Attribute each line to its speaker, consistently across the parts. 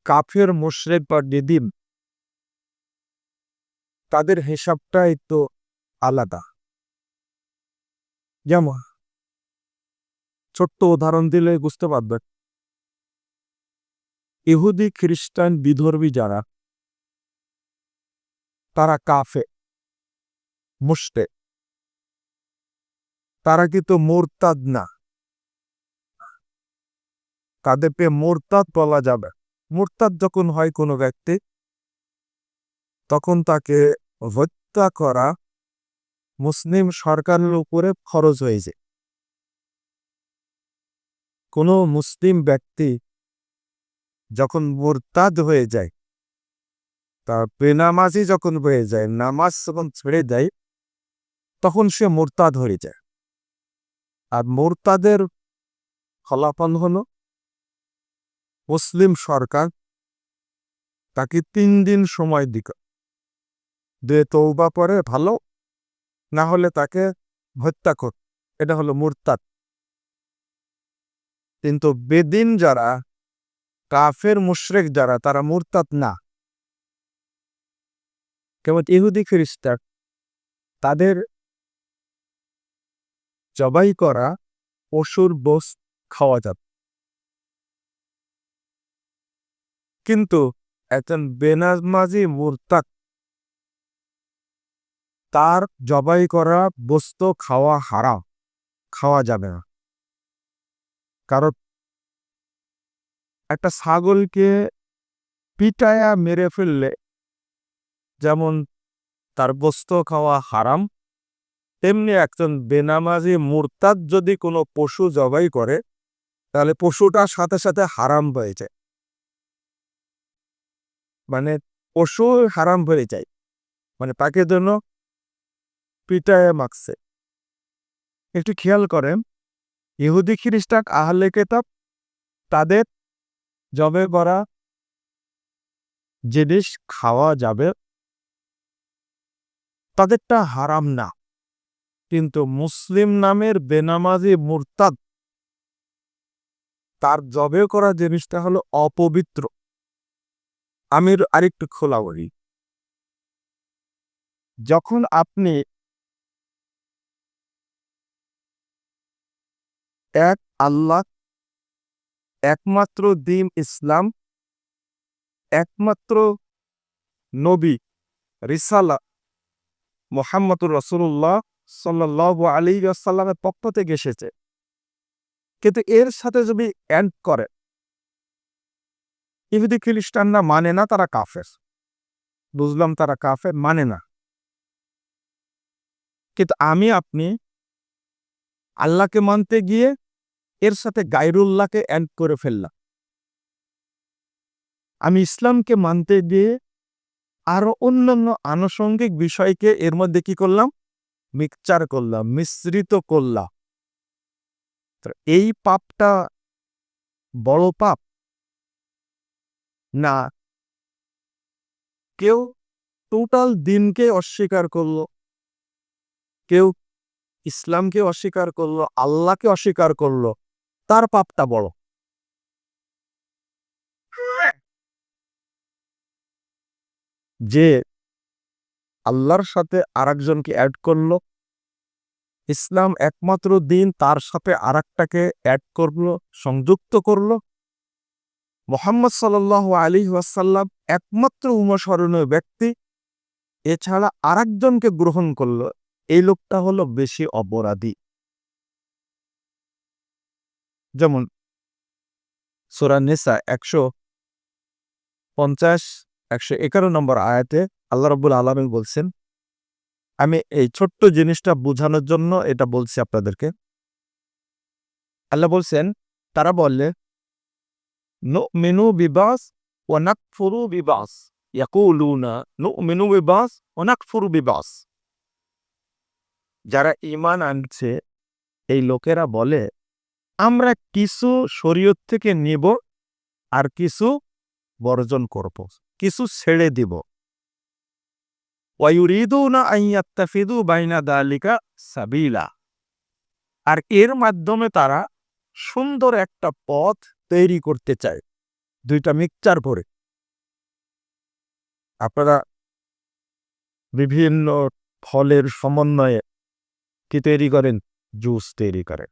Speaker 1: কাফের মুশরিক বা নিদিম তাদের হিসাবটা একটু আলাদা। যেমন ছোট্ট উদাহরণ দিলে বুঝতে পারবেন, ইহুদি খ্রিস্টান বিধর্মী যারা, তারা কাফের মুশরিক, তারা কিন্তু মুরতাদ না, তাদেরকে মুরতাদ বলা যাবে। মুরতাদ যখন হয় কোনো ব্যক্তি, তখন তাকে হত্যা করা মুসলিম সরকারের উপরে খরচ হয়ে যায়। কোনো মুসলিম ব্যক্তি যখন মুরতাদ হয়ে যায়, তার বেনামাজি যখন হয়ে যায়, নামাজ যখন ছেড়ে দেয়, তখন সে মুরতাদ হয়ে যায়। আর মুরতাদের ফলাফল হলো মুসলিম সরকার তাকে 3 দিন সময় দিয়ে তওবা করে ভালো, না হলে তাকে হত্যা কর। এটা হলো মুরতাদ। কিন্তু বেদিন যারা, কাফের মুশরিক যারা, তারা মুরতাদ না। কেবল ইহুদি খ্রিস্টান, তাদের জবাই করা পশুর গোশ খাওয়া যাবে, কিন্তু একজন বেনামাজি মুরতাদ, তার জবাই করা বস্তু খাওয়া হারাম, খাওয়া যাবে না। কারণ একটা ছাগলকে পিটায়া মেরে ফেললে যেমন তার বস্তু খাওয়া হারাম, তেমনি একজন বেনামাজি মুরতাদ যদি কোনো পশু জবাই করে, তাহলে পশুটার সাথে সাথে হারাম হয়ে যায়। মানে পশু হারাম হয়ে যায়, মানে তাকে জন্য পিটায়া মারছে। একটু খেয়াল করেন, ইহুদি খ্রিস্টান আহলে কিতাব, তাদের জবাই করা জিনিস খাওয়া যাবে, তাদেরটা হারাম না। কিন্তু মুসলিম নামের বেনামাজি মুরতাদ, তার জবাই করা জিনিসটা হলো অপবিত্র। আমি আরেকটু খোলা বলি, যখন আপনি এক আল্লাহ, একমাত্র দ্বীন ইসলাম, একমাত্র নবী রিসালা মুহাম্মদুর রাসূলুল্লাহ সাল্লাল্লাহু আলাইহি ওয়াসাল্লামের পক্ষ থেকে এসেছে, কিন্তু এর সাথে যদি অ্যাড করে, ইহুদি খ্রিস্টানরা মানে না, তারা কাফের। বুঝলাম তারা কাফের, মানে না। কিন্তু আমি আপনি আল্লাহকে মানতে গিয়ে এর সাথে গায়রুল্লাহকে অ্যাড করে ফেললাম। আমি ইসলামকে মানতে গিয়ে আরো অন্যান্য আনুষঙ্গিক বিষয়কে এর মধ্যে কি করলাম? মিক্সচার করলাম, মিশ্রিত করলাম। এই পাপটা বড় পাপ না কেউ টোটাল দিনকে অস্বীকার করলো, কেউ ইসলামকে অস্বীকার করলো, আল্লাহকে অস্বীকার করলো, তার পাপটা বড়? যে আল্লাহর সাথে আরেকজনকে অ্যাড করলো, ইসলাম একমাত্র দিন, তার সাথে আরেকটাকে অ্যাড করলো, সংযুক্ত করলো, মুহাম্মদ সাল্লাল্লাহু আলাইহি ওয়াসাল্লাম একমাত্র অনুসরণীয় ব্যক্তি, এছাড়া আরেকজনকে গ্রহণ করলো, এই লোকটা হলো বেশি অপরাধী। যেমন সূরা নিসা 150 111 নম্বর আয়াতে আল্লাহ রাব্বুল আলামিন বলছেন, আমি এই ছোট্ট জিনিসটা বোঝানোর জন্য এটা বলছি আপনাদেরকে। আল্লাহ বলছেন, তারা বললে নুমিনু বিবাস ওয়া নাকফুরু বিবাস, ইয়াকুলুনা নুমিনু বিবাস ওয়া নাকফুরু বিবাস। যারা ঈমান আনছে এই লোকেরা বলে, আমরা কিছু শরীয়ত থেকে নিব আর কিছু বর্জন করব, কিছু ছেড়ে দিব। ওয়া ইউরিদুনা আন ইয়াত্তাখিযু বাইনা যালিকা সাবিলা। আর এর মাধ্যমে তারা সুন্দর একটা পথ তৈরি করতে চায়, দুইটা মিক্সচার করে। আপনারা বিভিন্ন ফলের সমন্বয়ে কি তৈরি করেন? জুস তৈরি করেন।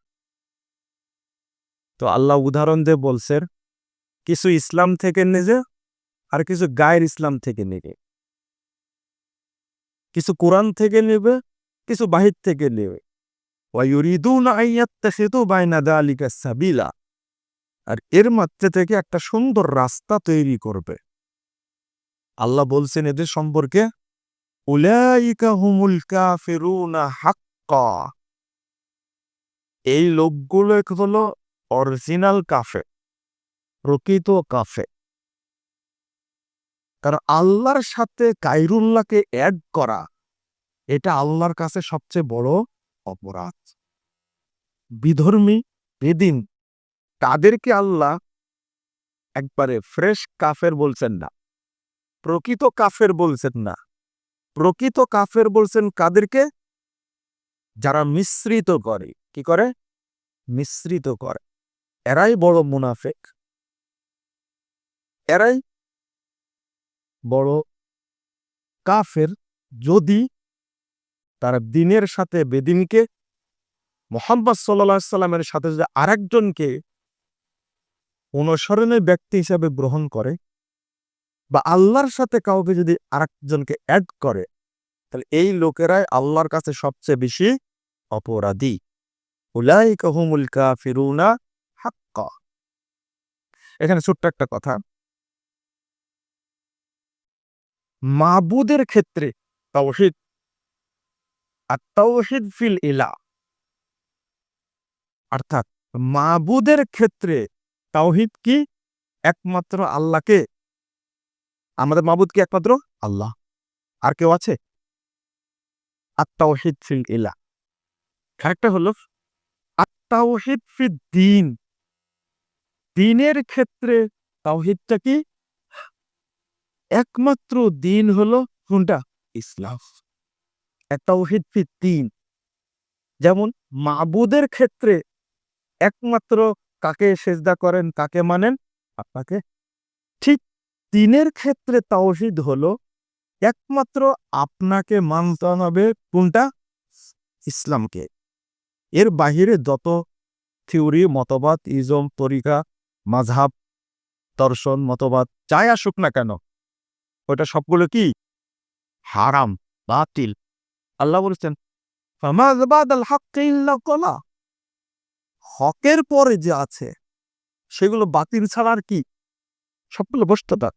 Speaker 1: তো আল্লাহ উদাহরণ দিয়ে বলছেন, কিছু ইসলাম থেকে নেবে আর কিছু গায়ের ইসলাম থেকে নেবে। কিছু কোরআন থেকে নেবে, কিছু বাহির থেকে নেবে। ওয়ায়ুরিদুনা আইয়াত্তাখিযু বাইনা যালিকা সাবিলা। আর এর মধ্যে থেকে একটা সুন্দর রাস্তা তৈরি করবে। আল্লাহ বলছেন এদের সম্পর্কে, উলাইকা হুমুল কাফিরুনা হাক্কা। এই লোকগুলো হলো অরিজিনাল কাফের, প্রকৃত কাফের। কারণ আল্লাহর সাথে গায়রুল্লাহকে অ্যাড করা, এটা আল্লাহর কাছে সবচেয়ে বড় অপরাধ। বিধর্মী, বেদিন, তাদেরকে আল্লাহ একবারে ফ্রেশ কাফের বলছেন না, প্রকৃত কাফের বলছেন না। প্রকৃত কাফের বলছেন কাদেরকে? যারা মিশ্রিত করে। কি করে? মিশ্রিত করে। এরাই বড় মুনাফিক, এরাই বড় কাফের। যদি তারা দ্বীনের সাথে বেদিনকে, মুহাম্মদ সাল্লাল্লাহু আলাইহি সাল্লামের সাথে যদি আরেকজনকে অনুসরণের ব্যক্তি হিসাবে গ্রহণ করে, বা আল্লাহর সাথে কাউকে যদি আরেকজনকে অ্যাড করে, তাহলে এই লোকেরাই আল্লাহর কাছে সবচেয়ে বেশি অপরাধী। উলাইকা হুমুল কাফিরুনা হাক্কা। এখানে ছোট্ট একটা কথা, মাবুদের ক্ষেত্রে তাওহীদ, আর তাওহীদ ফিল ইলাহ, অর্থাৎ মাবুদের ক্ষেত্রে তাওহীদ কি? একমাত্র আল্লাহকে। আমাদের মাবুদ কি? একমাত্র আল্লাহ। আর কেউ আছে? আত-তাওহীদ ফিল ইলাহ। আরেকটা হলো আত-তাওহীদ ফিদ দ্বীন। দ্বীনের ক্ষেত্রে তাওহীদটা কি? একমাত্র দ্বীন হলো কোনটা? ইসলাম। তাওহীদ ফিদ দ্বীন। যেমন মাবুদের ক্ষেত্রে একমাত্র কাকে সেজদা করেন, কাকে মানেন? আপনাকে। ঠিক দ্বীনের ক্ষেত্রে তাওহীদ হলো একমাত্র আপনাকে মানতে হবে কোনটা? ইসলামকে। এর বাহিরে যত থিওরি, মতবাদ, ইজম, তরিকা, মাযহাব, দর্শন, মতবাদ যাই আসুক না কেন, ওটা সবগুলো কি? হারাম, বাতিল। আল্লাহ বলেছেন, ফামা বাদাল হাক্কি ইল্লা দালাল। হকের পরে যে আছে সেগুলো বাতিল ছাড়া আর কি? সবগুলো ভ্রষ্টতা।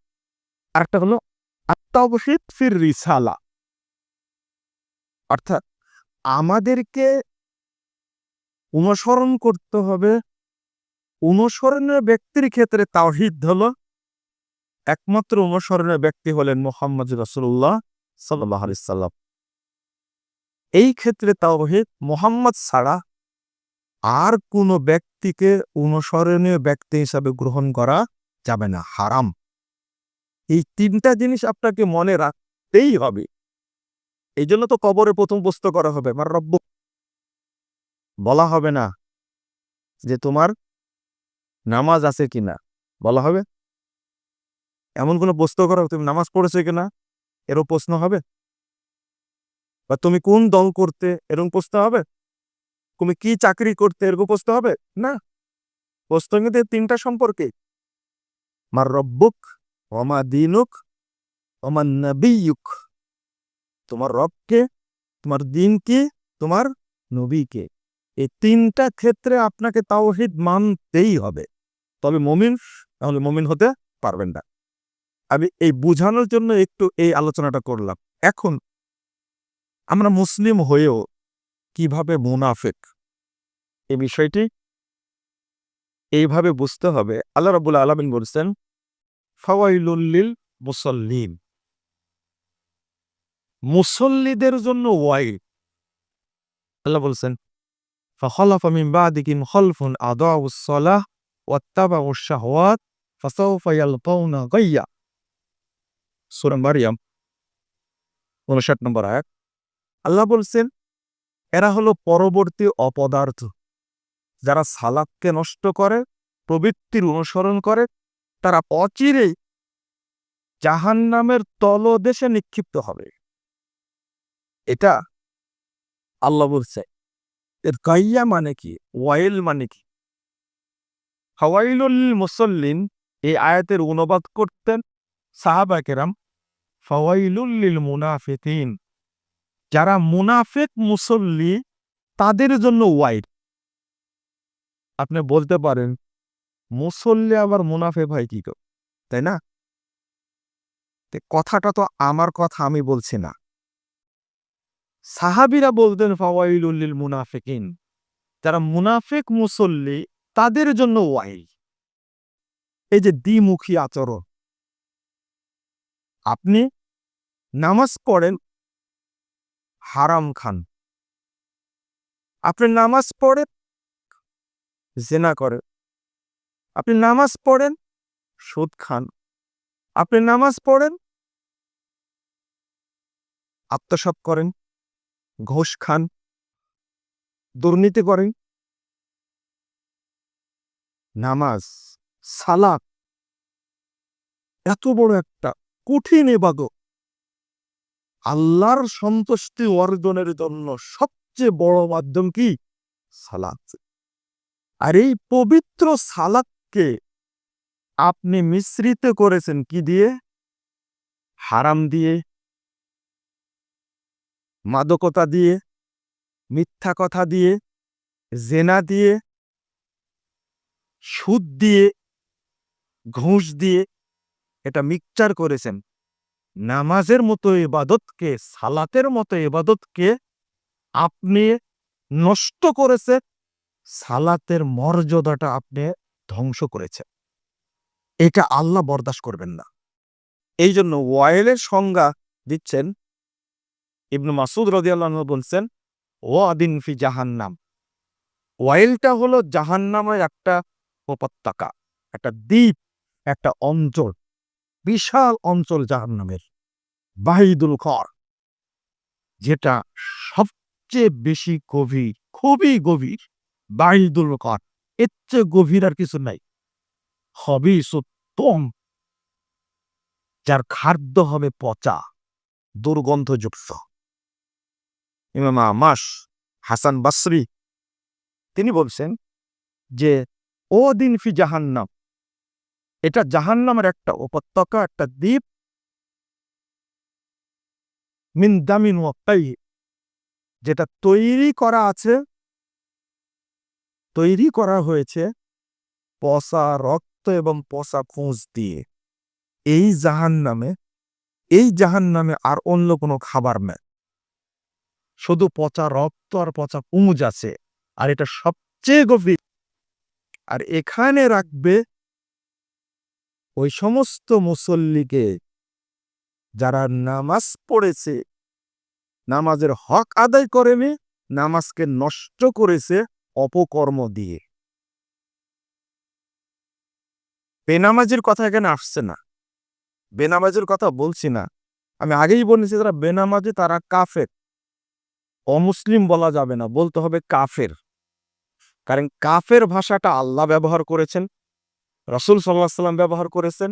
Speaker 1: আরেকটা হলো আত-তাওহীদ ফির রিসালা, অর্থাৎ আমাদেরকে অনুসরণ করতে হবে। অনুসরণের ব্যক্তির ক্ষেত্রে তাওহীদ হলো একমাত্র অনুসরণের ব্যক্তি হলেন মুহাম্মদ রাসূলুল্লাহ সাল্লাল্লাহু আলাইহি সাল্লাম। এই ক্ষেত্রে তাওহীদ মুহাম্মদ ছাড়া আর কোনো ব্যক্তিকে অনুসরণীয় ব্যক্তি হিসাবে গ্রহণ করা যাবে না, হারাম। এই তিনটা জিনিস আপনাকে মনে রাখতেই হবে। এই জন্য তো কবরে প্রথম প্রশ্ন করা হবে, মার রব্বুক। বলা হবে না যে তোমার নামাজ আছে কিনা, বলা হবে এমন কোনো প্রশ্ন করা হবে, তুমি নামাজ পড়েছো কিনা, এরও প্রশ্ন হবে। বা তুমি কোন দল করতে, এরকম প্রশ্ন হবে। তুমি কি চাকরি করতে, এরকম প্রশ্ন হবে না। প্রশ্ন কিন্তু তিনটা সম্পর্কে, মার রব্বুক, ওমা দীনুক, ওমা নবিয়ুক। তোমার রবকে, তোমার দিন কি, তোমার নবীকে। এই তিনটা ক্ষেত্রে আপনাকে তাওহীদ মানতেই হবে, তবে মুমিন, তাহলে মুমিন হতে পারবেন না। আমি এই বুঝানোর জন্য একটু এই আলোচনাটা করলাম। এখন আমরা মুসলিম হয়েও কিভাবে মুনাফিক, এই বিষয়টি এইভাবে বুঝতে হবে। আল্লাহ রাব্বুল আলামিন বলছেন, ফাওয়াইলুল লিল মুসাল্লিন। মুসল্লিদের জন্য ওয়াইল। আল্লাহ বলছেন, ফাখালাফা মিন বাদিহিম খালফুন আদাউস সালাহ ওয়াত্তাবাউশ শাহওয়াত ফাসাউফা ইয়ালকাউনা গায়্যা। সূরা মারইয়াম ৫৯ নম্বর আয়াত। আল্লাহ বলছেন, এরা হলো পরবর্তী অপদার্থ, যারা সালাতকে নষ্ট করে, প্রবৃত্তির অনুসরণ করে, তারা অচিরেই জাহান্নামের তলদেশে নিক্ষিপ্ত হবে। এটা আল্লাহ বলছে। এর গাইয়া মানে কি, ওয়াইল মানে কি? ফাওয়াইলুল লিল মুসাল্লিন, এই আয়াতের অনুবাদ করতেন সাহাবা কেরাম ফাওয়াইলুল লিল মুনাফিকিন, যারা মুনাফিক মুসল্লি তাদের জন্য ওয়াইল। আপনি বলতে পারেন মুসল্লি আবার মুনাফিক হয় কি করে, তাই না? কথাটা তো আমার কথা আমি বলছি না, সাহাবীরা বলতেন ফাওয়াইলুল লিল মুনাফিকিন, যারা মুনাফিক মুসল্লি তাদের জন্য ওয়াইল। এই যে দ্বিমুখী আচরণ, আপনি নামাজ পড়েন, হারাম খান, আপনি নামাজ পড়েন, জিনা করেন, আপনি নামাজ পড়েন, সুদ খান, আপনি নামাজ পড়েন, আত্মসাৎ করেন, ঘুষ খান, দুর্নীতি করেন। নামাজ, সালাত এত বড় একটা কঠিন ইবাদত, আল্লাহর সন্তুষ্টি অর্জনের জন্য সবচেয়ে বড় মাধ্যম কি? সালাত। আর এই পবিত্র সালাতকে আপনি মিশ্রিত করেছেন কি দিয়ে? হারাম দিয়ে, মাদকতা দিয়ে, মিথ্যা কথা দিয়ে, জেনা দিয়ে, সুদ দিয়ে, ঘুষ দিয়ে, এটা মিক্সচার করেছেন। নামাজের মতো ইবাদতকে, সালাতের মতো ইবাদতকে আপনি নষ্ট করেছেন, সালাতের মর্যাদাটা আপনি ধ্বংস করেছেন। এটা আল্লাহ বরদাস্ত করবেন না। এই জন্য ওয়াইলের সংজ্ঞা দিচ্ছেন ইবনে মাসউদ রাদিয়াল্লাহু আনহু বলছেন, ওয়াদিন ফি জাহান্নাম, ওয়াইলটা হলো জাহান্নামের একটা উপত্যকা, একটা দ্বীপ, একটা অঞ্চল, বিশাল অঞ্চল জাহান্নামের, বাহিদুল কর, যেটা সবচেয়ে বেশি গভীর, খুবই গভীর। বাহিদুল কর, এর চেয়ে গভীর আর কিছু নাই। খবিসুত্তম, যার খাদ্য হবে পচা, দুর্গন্ধযুক্ত। ইমাম আমাশ হাসান বাসরি তিনি বলছেন যে ও দিন ফি জাহান্নাম, এটা জাহান্নামের একটা উপত্যকা, একটা দ্বীপ। মিন দামিন ওয়া তাই, যেটা তৈরি করা আছে, তৈরি করা হয়েছে পচা রক্ত এবং পচা খুঁজ দিয়ে। এই জাহান্নামে, এই জাহান্নামে আর অন্য কোনো খাবার নেই, শুধু পচা রক্ত আর পচা পুঁজ আছে। আর এটা সবচেয়ে গভীর। আর এখানে রাখবে ওই সমস্ত মুসল্লিকে যারা নামাজ পড়েছে, নামাজের হক আদায় করেনি, নামাজকে নষ্ট করেছে অপকর্ম দিয়ে। বেনামাজির কথা এখানে আসছে না, বেনামাজির কথা বলছি না। আমি আগেই বলেছি যারা বেনামাজি তারা কাফের, অমুসলিম বলা যাবে না, বলতে হবে কাফের। কারণ কাফের ভাষাটা আল্লাহ ব্যবহার করেছেন, রাসূল সাল্লাল্লাহু আলাইহি ওয়াসাল্লাম ব্যবহার করেছেন,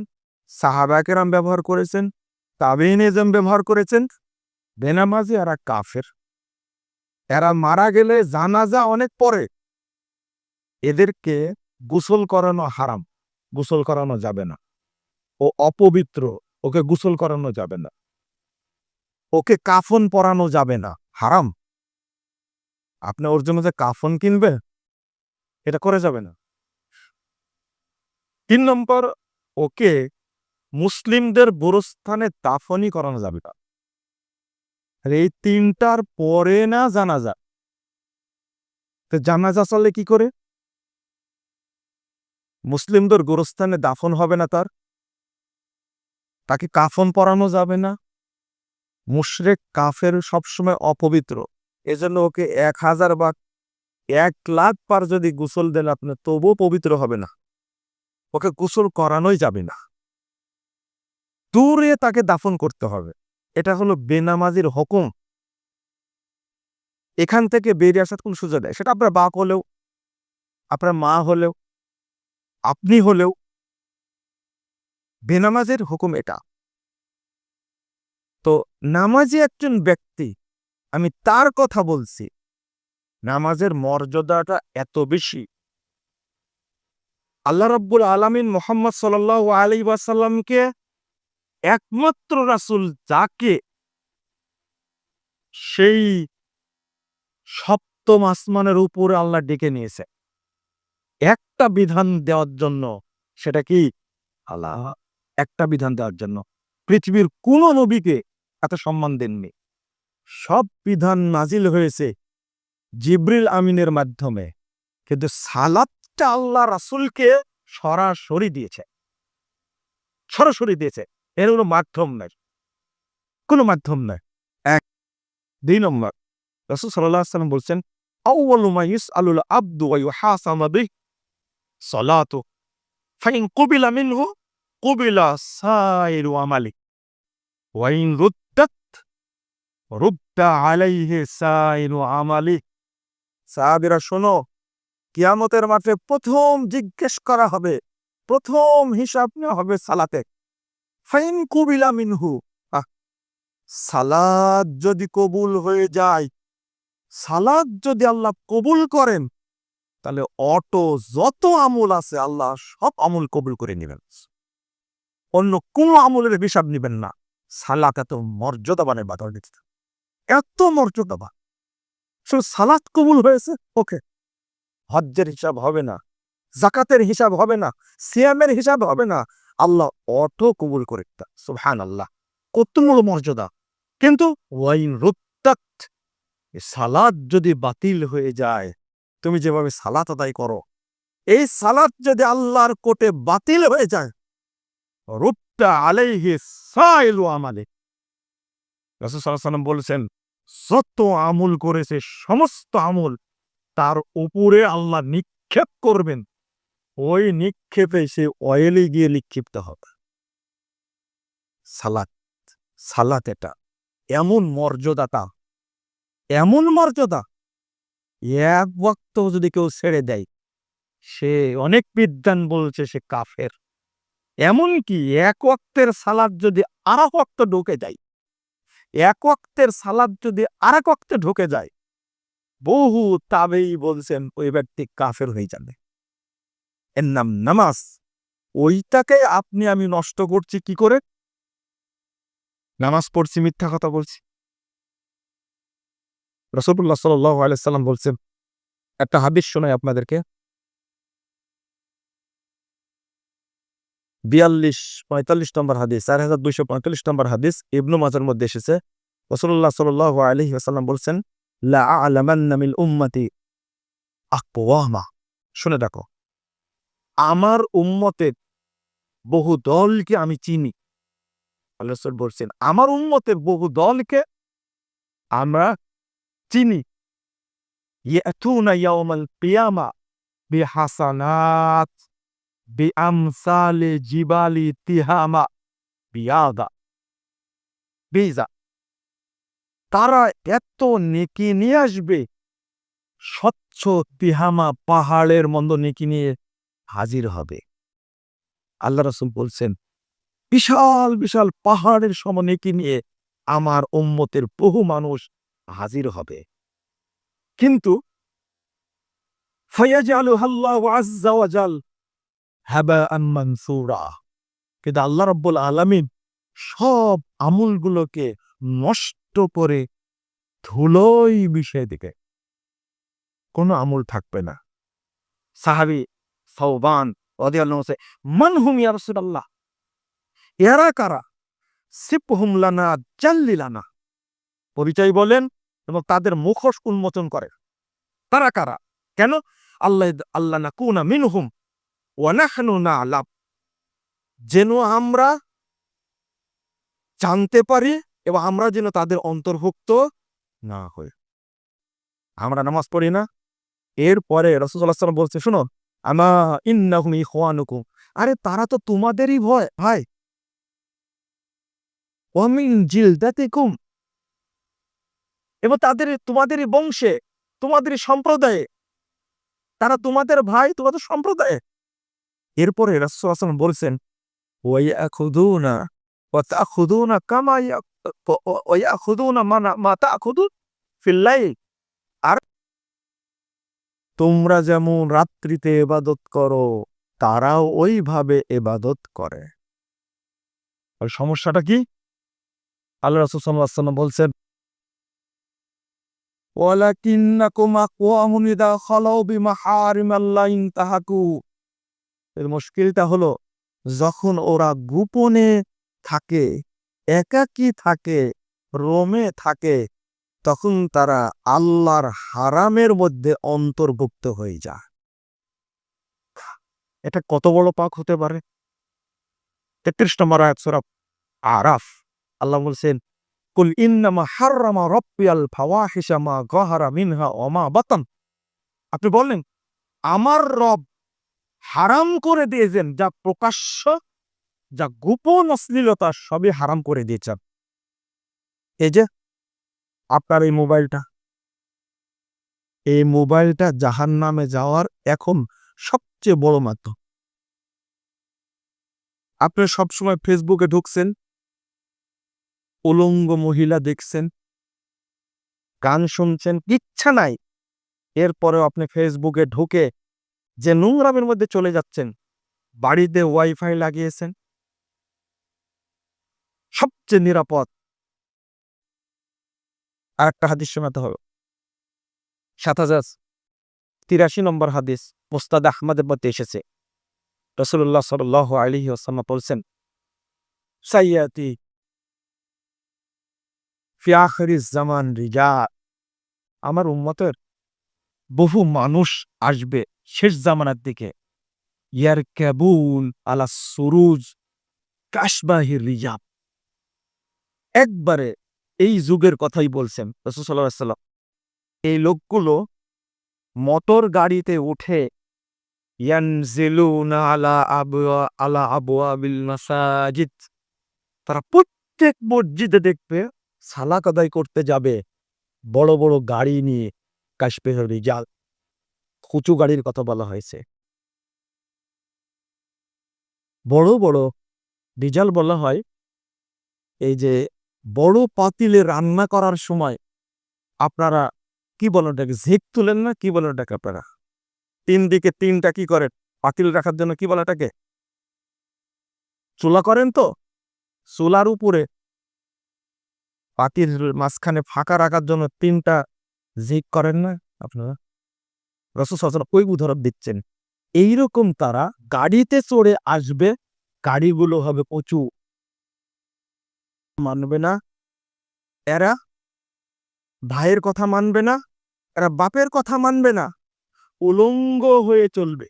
Speaker 1: সাহাবা কেরাম ব্যবহার করেছেন, তাবেঈন এজম ব্যবহার করেছেন। বেনামাজি এরা কাফের, এরা মারা গেলে জানাজা অনেক পরে, এদেরকে গোসল করানো হারাম, গোসল করানো যাবে না। ও অপবিত্র, ওকে গোসল করানো যাবে না, ওকে কাফন পরানো যাবে না, হারাম। আপনি ওর জন্য যে কাফন কিনবে, এটা করে যাবে না। ৩ নম্বর, ওকে মুসলিমদের গোরস্থানে দাফনই করানো যাবে না। আর এই ৩টার পরে না জানাজা, তো জানাজা চলে কি করে? মুসলিমদের গোরস্থানে দাফন হবে না, তাকে কাফন পরানো যাবে না। মুশরিক কাফের সবসময় অপবিত্র, এজন্য ওকে ১,০০০ বা ১,০০,০০০ বার যদি গোসল দেন আপনি, তবুও পবিত্র হবে না, ওকে গোসল করানোই যাবে না, দূরে তাকে দাফন করতে হবে। এটা হলো বেনামাজির হুকুম। এখান থেকে বেরিয়ে আসার কোন সুযোগ নেই। সেটা আপনার বাপ হলেও, আপনার মা হলেও, আপনি হলেও, বেনামাজের হুকুম এটা। তো নামাজি একজন ব্যক্তি, আমি তার কথা বলছি, নামাজের মর্যাদাটা এত বেশি। আল্লাহ রাব্বুল আলামিন মুহাম্মদ সাল্লাল্লাহু আলাইহি ওয়াসাল্লামকে একমাত্র রাসূল যাকে সেই সপ্তম আসমানের উপরে আল্লাহ ডেকে নিয়েছে একটা বিধান দেওয়ার জন্য। সেটা কি? আল্লাহ একটা বিধান দেওয়ার জন্য পৃথিবীর কোন নবীকে এত সম্মান দেননি। সব বিধান নাজিল হয়েছে জিবরিল আমিনের মাধ্যমে, কিন্তু সালাতটা আল্লাহ রাসূলকে সরাসরি দিয়েছে, সরাসরি দিয়েছে। এর কোনো মাধ্যম নাই, কোনো মাধ্যম নাই। এক, ২ নম্বর, রাসূল সাল্লাল্লাহু আলাইহি ওয়াসাল্লাম বলছেন, আউয়ালু মা ইউসআলুল আবদু ওয়া ইউহাসাবু বিহি সালাতু ফাইন কুবিলা মিনহু কুবিলা সাইরু আমালি ওয়া ইন রুদ্দাত রুদ্দা আলাইহি সাইরু আমালি। সাহাবীরা শোনো, কিয়ামতের মাঠে প্রথম জিজ্ঞেস করা হবে, প্রথম হিসাব নেওয়া হবে সালাতে। ফাইন কুবিলা মিনহু, সালাত যদি কবুল হয়ে যায়, সালাত যদি আল্লাহ কবুল করেন, তাহলে অটো যত আমল আছে আল্লাহ সব আমল কবুল করে নেবেন, অন্য কোন আমলের হিসাব নেবেন না। সালাত এত মর্যাদাবান ইবাদত, এত মর্যাদাবান। শুধু সালাত কবুল হয়েছে, ওকে, হজ্জের হিসাব হবে না, যাকাতের হিসাব হবে না, সিয়ামের হিসাব হবে না, আল্লাহ অটো কবুল করে। সুবহানাল্লাহ, কত বড় মর্যাদা। কিন্তু ওয়াইন রুত্তাত, সালাত যদি বাতিল হয়ে যায়, তুমি যেভাবে সালাত আদায় করো, এই সালাত যদি আল্লাহর কোর্টে বাতিল হয়ে যায়, রুদ্দা আলাইহি সাইলু আমালি, রাসূল সাল্লাল্লাহু আলাইহি ওয়াসাল্লাম বলেছেন, যত আমল করেছে সমস্ত আমল তার উপরে আল্লাহ নিক্ষেপ করবেন, ওই নিক্ষেপে সে অয়েলে গিয়ে নিক্ষিপ্ত হবে। সালাত, সালাত এটা এমন মর্যাদাটা, এমন মর্যাদা, এক ওয়াক্ত যদি কেউ ছেড়ে দেয়, সে অনেক বিদ্বান বলছে সে কাফের। এমনকি এক ওয়াক্তের সালাত যদি আর এক ওয়াক্ত ঢুকে যায়, এক ওয়াক্তের সালাত যদি আর এক ওয়াক্তে ঢুকে যায়, বহু তাবেঈ বলছেন ওই ব্যক্তি কাফের হয়ে যাবে। এর নাম নামাজ। ওইটাকে আপনি আমি নষ্ট করছি কি করে? নামাজ পড়ছি, মিথ্যা কথা বলছি। রাসূলুল্লাহ সাল্লাল্লাহু আলাইহি ওয়াসাল্লাম বলছেন, একটা হাদিস শোনাই আপনাদেরকে, ৪২-৪৫ নম্বর হাদিস, ৪২৪৫ নম্বর হাদিস, ইবনু মাজার মধ্যে এসেছে। রাসূলুল্লাহ সাল্লাল্লাহু আলাইহি ওয়াসাল্লাম বলছেন, লা আ'লামান্না মিন উম্মতি আকওয়ামা, শুনে দেখো, আমার উম্মতের বহু দলকে আমি চিনি। আল্লাহ রাসূল বলছেন, আমার উম্মতের বহু দলকে আমরা চিনি। ইয়াতুনা ইয়াউমাল কিয়ামা বিহাসানাত বিআমসালি জিবালি তিহামা বিয়াদা বিজা, তারা এত নেকি নিয়ে আসবে, স্বচ্ছ তিহামা পাহাড়ের মতো নেকি নিয়ে হাজির হবে। আল্লাহ রাসূল বলছেন, বিশাল বিশাল পাহাড়ের সম নেকি নিয়ে আমার উম্মতের বহু মানুষ হাজির হবে। কিন্তু ফায়াজআলুহাল্লাহু আযজা ওয়া জাল হাবাআন মানসুরা, কিন্তু আল্লাহ রাব্বুল আলামিন সব আমলগুলোকে নষ্ট করে ধুলোয় মিশিয়ে দিবে, কোনো আমল থাকবে না। সাহাবী সাওবান রাদিয়াল্লাহু আনহু, মান হুম ইয়া রাসূলুল্লাহ, এরা কারা? সিফহুম লানা জাল্লি লানা, পরিচয় বলেন এবং তাদের মুখোশ উন্মোচন করেন। তারা কারা? কেন? আল্লাহ নাকুনা মিনহুম ওয়া নাহনু না'লাম, যেন আমরা জানতে পারি এবং আমরা যেন তাদের অন্তর্ভুক্ত না হই। আমরা নামাজ পড়ি না, এরপরে রাসূল সাল্লাল্লাহু আলাইহি ওয়াসাল্লাম বলছে, শুনো, আমা ইন্নাহুম ইখওয়ানুকুম, আরে তারা তো তোমাদেরই ভাই। ওয়া মিন জিলদাতিকুম, এবং তোমাদেরই বংশে, তোমাদেরই সম্প্রদায়ে, তারা তোমাদের ভাই, তোমাদের সম্প্রদায়ে। এরপরে রাসূল সাল্লাল্লাহু আলাইহি ওয়াসাল্লাম বলছেন, ওয়া ইয়াখুযুনা ওয়া তাখুযুনা কামা ওয়া ইয়াখুযুনা মা তাখুযুন ফিল লাইল। আর তোমরা যেমন রাত্রিতে ইবাদত করো, তারাও ওইভাবে ইবাদত করে। আর সমস্যাটা কি? আল্লাহ রাসূল সাল্লাল্লাহু আলাইহি ওয়াসাল্লাম বলছেন, ওয়ালাকিন্নাকুম আকওয়ামুন ইযা খালাউ বিমাহারিমাল্লাহি ইনতাহাকু। এর মুশকিলটা হলো, যখন ওরা গোপনে থাকে, একাকী থাকে, রোমে থাকে, তখন তারা আল্লাহর হারামের মধ্যে অন্তর্ভুক্ত হয়ে যায়। এটা কত বড় পাক হতে পারে? ৩৩ নম্বর আয়াত সূরা আরাফ। আল্লাহ বলছেন, কুল ইন্নামা হাররামা রাব্বিয়াল ফাওয়াহিশা মা যাহারা মিনহা ওয়া মা বাতান। আপনি বললেন, আমার রব হারাম করে দিয়েছেন যা প্রকাশ্য, যা গোপন অশ্লীলতা সবই হারাম করে দিয়েছেন। এই যে আপনার এই মোবাইলটা জাহান্নামে যাওয়ার এখন সবচেয়ে বড় মাধ্যম। আপনি সবসময় ফেসবুকে ঢুকছেন, উলঙ্গ মহিলা দেখছেন, গান শুনছেন, ইচ্ছা নাই, এরপরেও আপনি ফেসবুকে ঢুকে যে নোংরামের মধ্যে চলে যাচ্ছেন। বাড়িতে ওয়াইফাই লাগিয়েছেন, সবচেয়ে নিরাপদ। আর একটা হাদিস শোনাতে হবে, ৭,০৮৩ নম্বর হাদিস, মুসনাদ আহমদের মধ্যে এসেছে। রাসূলুল্লাহ সাল্লাল্লাহু আলাইহি ওয়াসাল্লাম বলছেন, সাইয়াতি ফি আখিরিজ জামান রিজাল। আমার উম্মতের বহু মানুষ আসবে শেষ জামানার দিকে, ইয়ারকাবুন আলা সুরুজ কাশবাহির রিজাব। একবারে এই যুগের কথাই বলছেন রাসূল সাল্লাল্লাহু আলাইহি ওয়াসাল্লাম। এই লোকগুলো মোটর গাড়িতে উঠে ইয়ানজিলুনা আলা আবওয়াবিল মাসাজিদ। তারা প্রত্যেক মসজিদে দেখবে সালাত আদায় করতে যাবে বড় বড় গাড়ি নিয়ে, কাশবাহির রিজাল, উঁচু গাড়ির কথা বলা হয়েছে। বড় বড় রিজাল বলা হয়, এই যে বড় পাতিলে রান্না করার সময় আপনারা কি বলেন ওটাকে, ঝেঁক তুলেন না, কি বলেন ওটাকে আপনারা? ৩ দিকে ৩টা কি করেন পাতিল রাখার জন্য, কি বলে এটাকে? চুলা করেন তো? চুলার উপরে পাতিল মাঝখানে ফাঁকা রাখার জন্য ৩টা ঝিক করেন না আপনারা? রাসূল সাল্লাল্লাহু আলাইহি ওয়াসাল্লাম ওই উদাহরণ দিচ্ছেন। এইরকম তারা গাড়িতে চড়ে আসবে, গাড়িগুলো হবে উঁচু, মানবে না। এরা ভাইয়ের কথা মানবে না, এরা বাপের কথা মানবে না, উলঙ্গ হয়ে চলবে।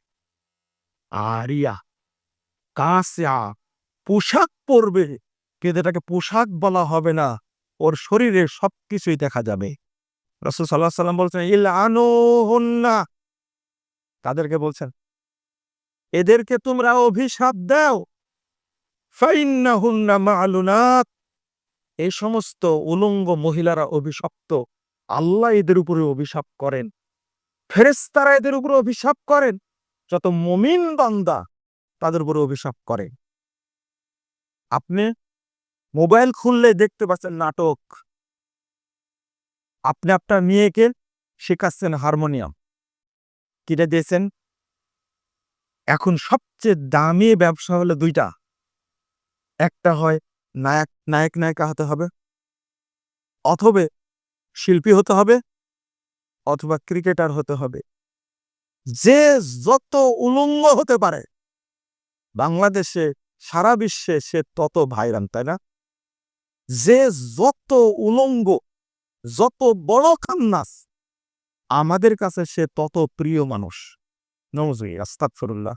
Speaker 1: আরিয়া কাসিয়া, পোশাক পরবে, কিন্তু এটাকে পোশাক বলা হবে না, ওর শরীরে সবকিছুই দেখা যাবে। রাসূল সাল্লাল্লাহু আলাইহি ওয়াসাল্লাম বলছেন, ইলআনুহুন্না, তাদেরকে বলছেন এদেরকে তোমরা অভিশাপ দাও। ফাইন্নাহুন্না মা'লুনাত, এই সমস্ত উলঙ্গ মহিলারা অভিশপ্ত। আল্লাহ এদের উপরে অভিশাপ করেন, ফেরেশতারা এদের উপরে অভিশাপ করেন, যত মুমিন বান্দা তাদের উপরে অভিশাপ করেন। আপনি মোবাইল খুললে দেখতে পাচ্ছেন নাটক। আপনি আপনার মেয়েকে শেখাচ্ছেন হারমোনিয়াম, কিনে দিয়েছেন। এখন সবচেয়ে দামি ব্যবসা হলো ২টা। একটা হয় নায়ক নায়িকা হতে হবে, অথবা শিল্পী হতে হবে, অথবা ক্রিকেটার হতে হবে। যে যত উলঙ্গ হতে পারে বাংলাদেশে, সারা বিশ্বে সে তত ভাইরাল, তাই না? যে যত উলঙ্গ, যত বড় খান্নাস, আমাদের কাছে সে তত প্রিয় মানুষ। নাউযুবিল্লাহ, আস্তাগফিরুল্লাহ।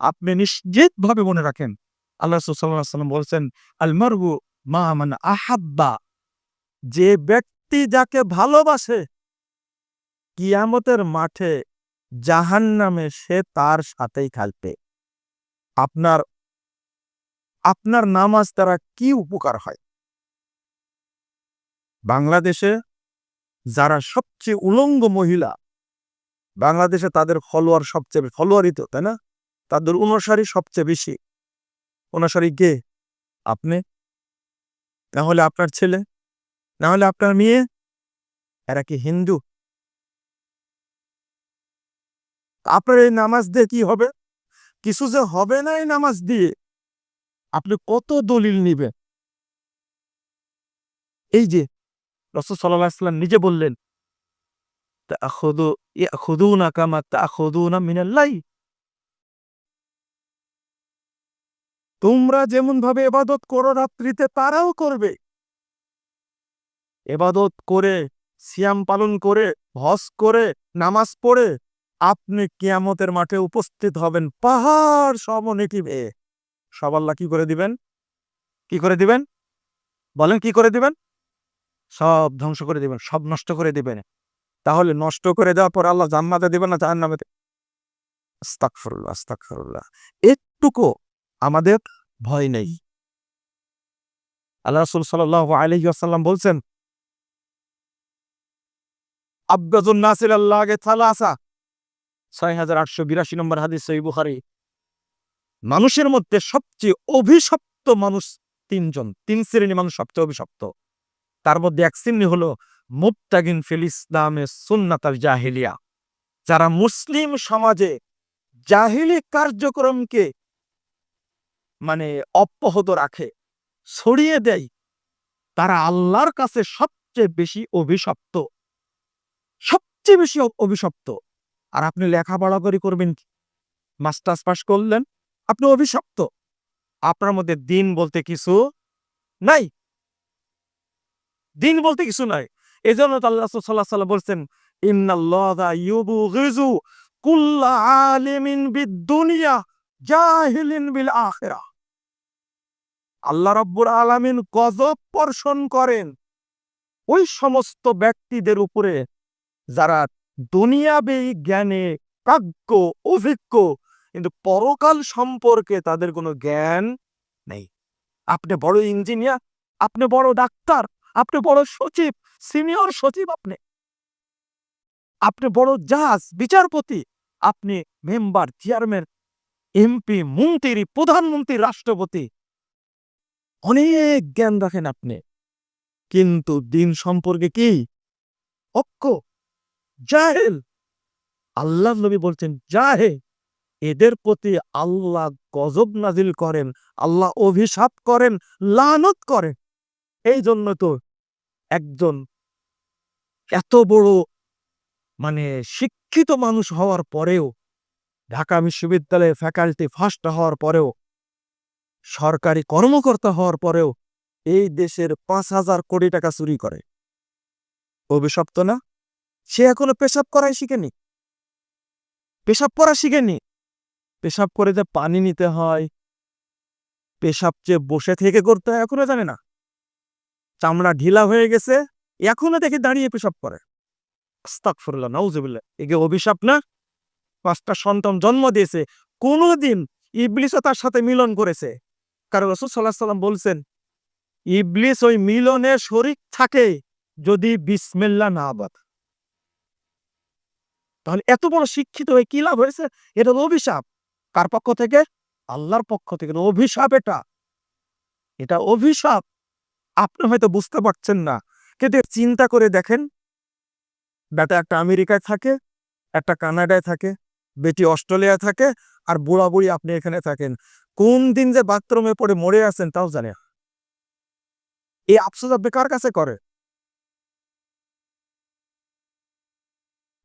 Speaker 1: আপনি নিশ্চিতভাবে মনে রাখেন, আল্লাহ রাসূল সাল্লাল্লাহু আলাইহি ওয়াসাল্লাম বলছেন, আল মারউ মা মান আহাব্বা, যে ব্যক্তি যাকে ভালোবাসে কিয়ামতের মাঠে জাহান্নামে সে তার সাথেই থাকবে। আপনার আপনার নামাজ দ্বারা কি উপকার হয়? বাংলাদেশে যারা সবচেয়ে উলঙ্গ মহিলা, বাংলাদেশে তাদের ফলোয়ার সবচেয়ে, ফলোয়ারই তো, তাই না? তাদের অনুসারী সবচেয়ে বেশি। অনুসারী কে? আপনি। না হলে আপনার ছেলে, না হলে আপনার মেয়ে, এরা কি হিন্দু? আপনার এই নামাজ দিয়ে কি হবে? কিছু যে হবে না এই নামাজ দিয়ে, আপনি কত দলিল নিবেন? এই যে রাসূল সাল্লাল্লাহু আলাইহি ওয়াসাল্লাম নিজে বললেন, ইয়াখুযুনা কামা তা'খুযুনা মিনাল লাইল। তোমরা যেমন ভাবে ইবাদত করো রাত্রিতে, তারাও করবে। ইবাদত করে, সিয়াম পালন করে, হজ করে, নামাজ পড়ে আপনি কিয়ামতের মাঠে উপস্থিত হবেন পাহাড় সমনেকি বেয়ে। সব আল্লাহ কি করে দিবেন? কি করে দিবেন? বলেন কি করে দিবেন? সব ধ্বংস করে দিবেন, সব নষ্ট করে দিবেন। তাহলে নষ্ট করে দেওয়ার পর আল্লাহ জান্নাতে দিবেন না জাহান্নামে? আস্তাগফিরুল্লাহ, আস্তাগফিরুল্লাহ। একটুকু আমাদের ভয় নেই। আল্লাহ রাসূল সাল্লাল্লাহু আলাইহি ওয়াসাল্লাম বলছেন, আবগাযুন নাসি ইলাল্লাহি সালাসা, ৬৮৮২ নম্বর হাদিস, সহিহ বুখারী। মানুষের মধ্যে সবচেয়ে অভিশপ্ত মানুষ ৩ জন। ৩ শ্রেণীর মানুষ সবচেয়ে অভিশপ্ত। তার মধ্যে এক শ্রেণী হলো মুবতাগিন ফিল ইসলামে সুন্নাতাল জাহিলিয়া। যারা মুসলিম সমাজে জাহিলি কার্যক্রমকে মানে অব্যাহত রাখে, ছড়িয়ে দেয়, তারা আল্লাহর কাছে সবচেয়ে বেশি অভিশপ্ত। সবচেয়ে বেশি অভিশপ্ত। আর আপনি লেখাপড়া করে করবেন কি? মাস্টার্স পাস করলেন, আপনি অভিশপ্ত। আপনার মধ্যে দিন বলতে কিছু নাই। দিন বলতে কিছু নাই। এজন্য তো আল্লাহ রাসূল সাল্লাল্লাহু আলাইহি ওয়াসাল্লাম বলছেন, ইন্নাল্লাহা ইউবগিযু কুল্লা আলিমিন বিদ-দুনিয়া জাহিলিন বিল আখিরাহ। আল্লাহ রাব্বুল আলামিন গজব বর্ষণ করেন ওই সমস্ত ব্যক্তিদের উপরে যারা দুনিয়াবী জ্ঞানে প্রাজ্ঞ, অভিজ্ঞ, কিন্তু পরকাল সম্পর্কে তাদের কোনো জ্ঞান নেই। আপনি বড় ইঞ্জিনিয়ার, আপনি বড় ডাক্তার, আপনি বড় সচিব, সিনিয়র সচিব, আপনি বড় জাজ, বিচারপতি, আপনি মেম্বার, চেয়ারম্যান, এমপি, মন্ত্রী, প্রধানমন্ত্রী, রাষ্ট্রপতি, অনেক জ্ঞান রাখেন আপনি, কিন্তু দিন সম্পর্কে কি অজ্ঞ, জাহেল। আল্লাহ নবী বলছেন জাহেল। এদের প্রতি আল্লাহ গজব নাজিল করেন, আল্লাহ অভিশাপ করেন, লানত করেন। এই জন্য তো একজন এত বড় শিক্ষিত মানুষ হওয়ার পরেও, ঢাকা বিশ্ববিদ্যালয়ে ফ্যাকাল্টি ফার্স্ট হওয়ার পরেও, সরকারি কর্মকর্তা হওয়ার পরেও এই দেশের ৫,০০০ কোটি টাকা চুরি করে। অভিশপ্ত না? সে এখনো পেশাব করাই শিখেনি, পেশাব করা শিখেনি। পেশাব করে যে পানি নিতে হয়, পেশাব যে বসে থেকে করতে হয় এখনো জানে না। চামড়া ঢিলা হয়ে গেছে, এখনো দেখে দাঁড়িয়ে পেশাব করে। আস্তাগফিরুল্লাহ, নাউজুবিল্লাহ। একে অভিশাপ না? ৫টা সন্তান জন্ম দিয়েছে, কোনদিন ইবলিসও তার সাথে মিলন করেছে। কারণ রাসূল সাল্লাল্লাহু আলাইহি ওয়াসাল্লাম বলছেন, ইবলিস ওই মিলনে শরীক থাকে যদি বিসমিল্লাহ না বলে। তাহলে এত বড় শিক্ষিত হয়ে কি লাভ হয়েছে? এটা তো অভিশাপ। কার পক্ষ থেকে? আল্লাহর পক্ষ থেকে। অভিশাপ এটা, এটা অভিশাপ। আপনি হয়তো বুঝতে পারছেন না, কিন্তু চিন্তা করে দেখেন, বেটা একটা আমেরিকায় থাকে, একটা কানাডায় থাকে, বেটি অস্ট্রেলিয়ায় থাকে, আর বুড়া বুড়ি আপনি এখানে থাকেন। কোন দিন যে বাথরুমে পড়ে মরে আছেন তাও জানে না। এই আফসোস আপনি কার কাছে করে?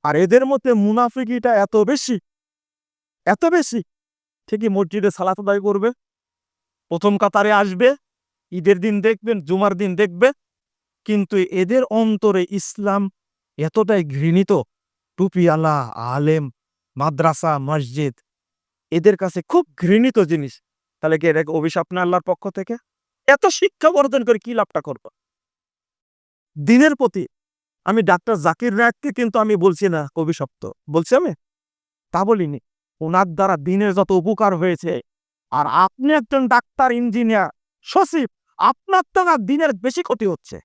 Speaker 1: আর এদের মধ্যে মুনাফিকিটা এত বেশি, এত বেশি। ঠিকই মসজিদে সালাত আদায় করবে, প্রথম কাতারে আসবে, ঈদের দিন দেখবেন, জুমার দিন দেখবে, কিন্তু এদের অন্তরে ইসলাম এতটাই ঘৃণিত, টুপিওয়ালা, আলেম, মাদ্রাসা, মসজিদ এদের কাছে খুব ঘৃণিত জিনিস। তাহলে কি এটা অভিশাপ না আল্লাহর পক্ষ থেকে? এত শিক্ষা অর্জন করে কি লাভটা করব? দিনের প্রতি আমি ডাক্তার জাকির নায়েককে কিন্তু আমি বলছি না অভিশপ্ত, বলছি আমি? তা বলিনি। ওনার দ্বারা দিনের যত উপকার হয়েছে, আর আপনি একজন ডাক্তার, ইঞ্জিনিয়ার, সচিব, আপনার তো না দিনের বেশি ক্ষতি হচ্ছে।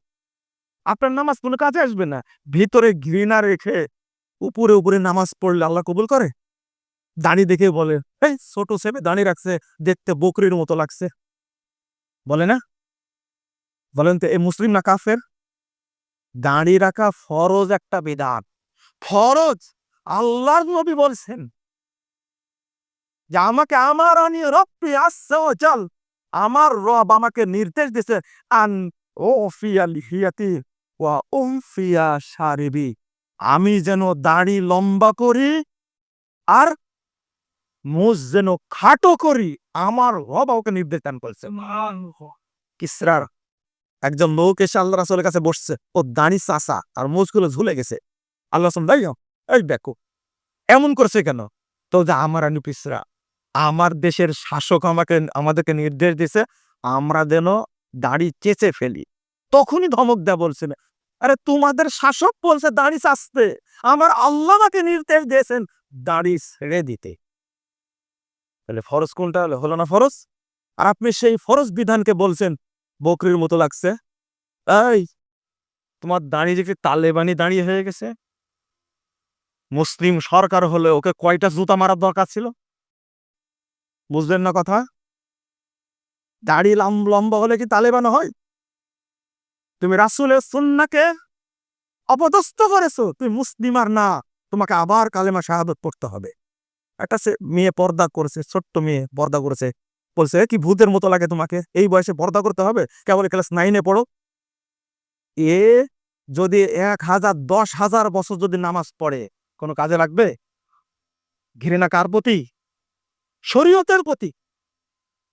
Speaker 1: আপনার নামাজ কোনো কাজে আসবে না। ভিতরে ঘৃণা রেখে উপরে উপরে নামাজ পড়লে আল্লাহ কবুল করে? দাড়ি দেখে বলে, এই ছোট ছেলে দাড়ি রাখছে, দেখতে বকরির মতো লাগছে, বলে না? বলেন তো, এই মুসলিম না কাফের? দাড়ি রাখা ফরজ একটা বিধান, ফরজ। আল্লাহর নবী বলছেন যে আমাকে আমার রব্বি আজ্জা ওয়া জাল, আমার রব আমাকে নির্দেশ দিয়েছে আন ওফিয়া লিহিয়াতি ওয়া উমফিয়া শারিবি, আমি যেন দাড়ি লম্বা করি আর মুজ যেন খাটো করি। আমার রব আমাকে নির্দেশ দান করছে। কিসরার একজন লোক এসে আল্লাহ রাসূলের কাছে বসছে, ও দাড়ি চাচা আর মুজগুলো ঝুলে গেছে। আল্লাহ রাসূল দাঁড়িয়ে, এই দেখো এমন করছে কেন? তো যে আমার আনু পিসরা, আমার দেশের শাসক আমাদেরকে নির্দেশ দিছে আমরা যেন দাড়ি চেঁচে ফেলি। তখনই ধমক দেয়া বলছিল, আরে তোমাদের শাসক বলছে দাড়ি চাচতে, আমার আল্লাহ আমাকে নির্দেশ দিয়েছেন দাড়ি ছেড়ে দিতে। তাহলে ফরজ কোনটা হলো না ফরজ? আর আপনি সেই ফরজ বিধানকে বলছেন বকরির মতো লাগছে। এই তোমার দাঁড়িয়ে যে তালেবানি দাঁড়িয়ে হয়ে গেছে, মুসলিম সরকার হলে ওকে কয়টা জুতা মারার দরকার ছিল? বুঝলেন না কথা? দাড়ি লম্বা হলে কি তালেবান হয়? তুমি রাসূলের সুন্নাহকে অপদস্থ করেছো, তুমি মুসলিম আর না, তোমাকে আবার কালেমা শাহাদাত পড়তে হবে। একটা মেয়ে পর্দা করেছে, ছোট্ট মেয়ে পর্দা করেছে, বলছে কি ভূতের মতো লাগে তোমাকে, এই বয়সে পর্দা করতে হবে, কেবল ক্লাস 9-এ পড়ো। এ যদি 1000 10,000 বছর যদি নামাজ পড়ে কোনো কাজে লাগবে? ঘৃণা কার প্রতি? শরীয়তের প্রতি।